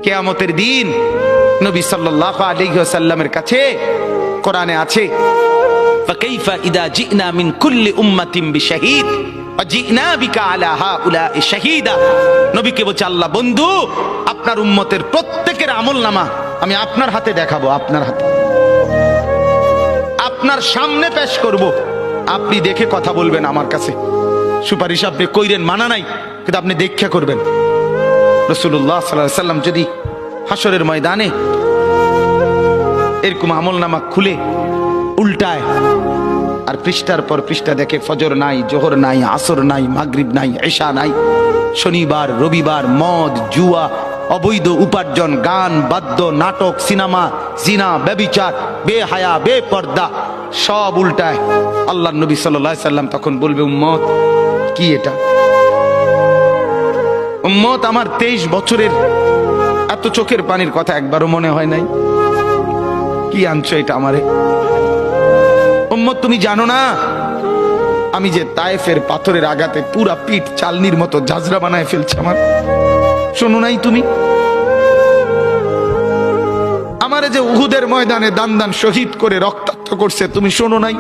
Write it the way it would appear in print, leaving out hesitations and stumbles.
কিয়ামতের দিন নবী সাল্লাল্লাহু আলাইহি ওয়াসাল্লামের কাছে কোরআনে আছে, ফাকাইফা ইদা জিনা মিন কুল্লি উম্মাতিন বিশাহিদ ওয়া জিনা বিকা আলা হাউলা'i শাহীদা। নবীকে বলছে আল্লাহ, বন্ধু আপনার উম্মতের প্রত্যেকের আমলনামা আমি আপনার হাতে দেখাবো, আপনার হাতে, আপনার সামনে পেশ করব, আপনি দেখে কথা বলবেন আমার কাছে। সুপারিশ আপনি কইরেন, মানা নাই, কিন্তু আপনি দেখে করবেন। রাসূলুল্লাহ সাল্লাল্লাহু আলাইহি সাল্লাম যদি হাসরের ময়দানে এরকম আমলনামা খুলে উল্টায় আর পৃষ্ঠার পর পৃষ্ঠা দেখে ফজর নাই, জোহর নাই, আসর নাই, মাগরিব নাই, ইশা নাই, শনিবার রবিবার, মদ জুয়া, অবৈধ উপার্জন, গান বাদ্য, নাটক, সিনেমা, জিনা, ব্যভিচার, বেহায়া, বেপর্দা সব উল্টায়। আল্লাহর নবী সাল্লাল্লাহু আলাইহি সাল্লাম তখন বলবে, উম্মত কি এটা? উম্মত আমার 23 বছরের এত চোখের পানির কথা একবারও মনে হয় নাই, কি আনছো এটা আমারে? উম্মত তুমি জানো না আমি যে তায়েফের পাথরের আঘাতে পুরা পিঠ চালনির মতো ঝাঁঝরা বানায় ফেলছে আমার? শোনো নাই তুমি? আমারে যে উহুদের ময়দানে দান দান শহীদ করে রক্তাক্ত করছে, তুমি শোনো নাই?